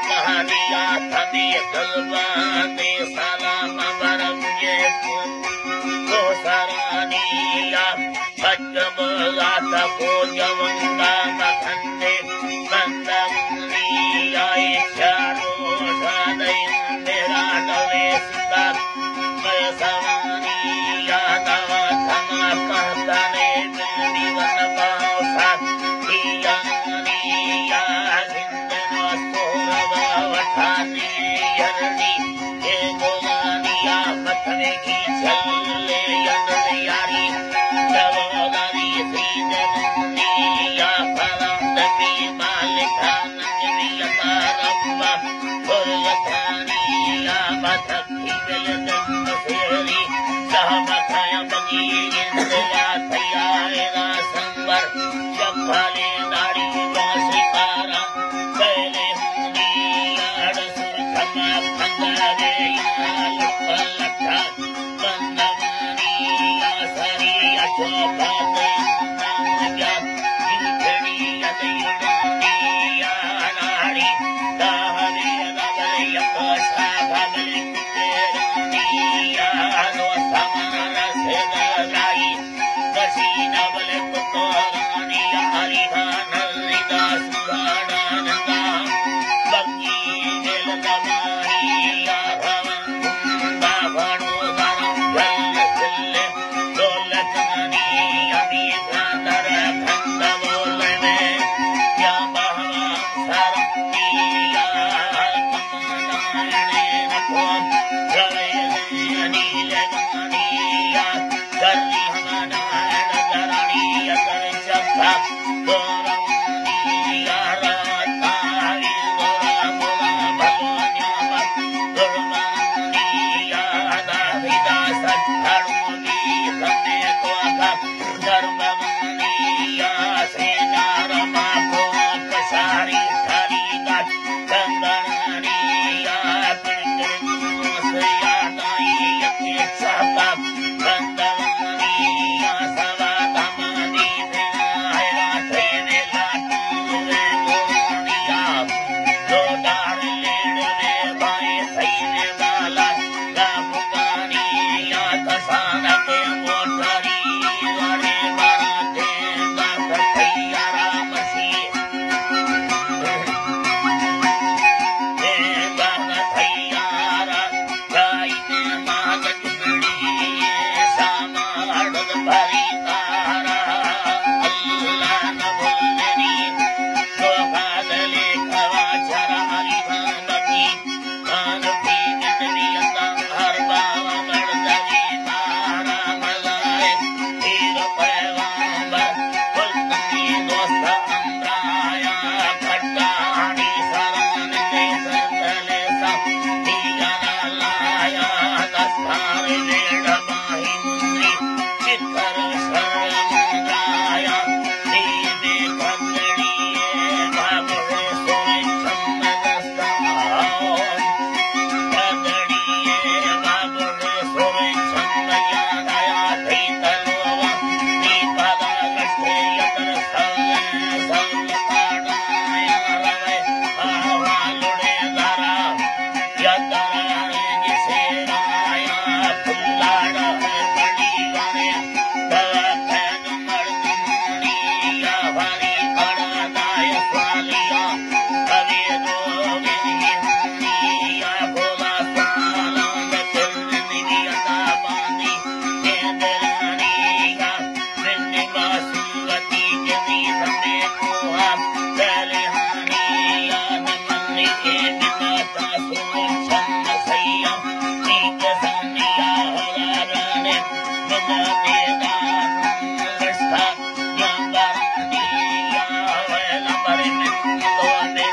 कहलिया थदी गलबाने सलाम बरंगे तो सरानिया पच्चमलात को जवंगा मखंडे बंदनिया इशारो धदैंदेरा नवेस्ता सवानिया नव थमा कहतने जीवन पासा हियनिया जिंदन सोरव वठानी यरनी हे गोवानिया मथने की चले यनियारी जवदारी सीजनिया फलंदनी मालिका ननियता रब्बा फुरगतानिया मथकी बेलदन फेरी सहमथय बगी इंद्रिया थयाएगा संवर शब्दाले नारी वासिकारा पहले हुनिया अड़सुर खमा पंदरे लुपलता बंदवनिया सरिया चोपाते नाया इंद्रिया दैनिया नारी दाहरे नगरिया पसा भगले तेरनिया नो समाना से नलाई दसीना बले पुतोरानिया हरिहा नलिदा सुगाडानंदा बग्गी जेल दमानिया भवन कुंदा भणो गरम जल चिल्ले दौलतनिया मीठा दर खंड बोलने क्या बहवा सरनिया कमनाने नखो जले नील गानिया दर्ली हमानान दरानिया कर चप्पा दोरनिया रातारी दोरा बोला भगवानिया दुर्मनिया दाविदा सत्थरुनी सन्ने को आका धर्मनिया सेना रमा को प्रसारी थारी गात कंदनिया पिंगरिया दाई यके साता कंदनिया सवा धमनी भेला थेने लाटूरे गोनिया दो डार लेडने भाई सैने वाला गामुगानिया तसाना के मोटरी वाले बारा देगा कथैया राम सी देगा कथैयारा गाइने माग टुकड़ी सामाड़ भरी तारा अल्लाह न भूलनी तो गादले खवा चरा हरी भांगी कान पी निकलिया हर बावा मर्दगी मारा मलाए तीर पैगांबर कुलनी दोस्त अम्राया खट्टानी सरान के संदले सा दिया लाया दस्तार लेड माहिंद्री चित्तर शरणगाया दीदे कंदड़िए बाबुरे सोई चंदस्ता कंदड़िए बाबुरे सोई चंदया दया थी तलोवा दीपदा लक्ष्मी यतर सल पाड़ाया रवे आवालुड़े दरा यदराए गिसेराया फुल्लाड़ा पड़ी गने दवथन मर्दुनिया भरी कड़ा दाय स्वालिया कवे गोविंदिया भोला सालांग तिलनिया बानी केंद्रानिया निन्निमा सुगति जनी हमे कोहा पहले हानिया नमन्नी के निनाता सुरक्षण सैया नीक सनिया हलारने मना देगा रस्ता यंगनिया वेला बरिन तो ने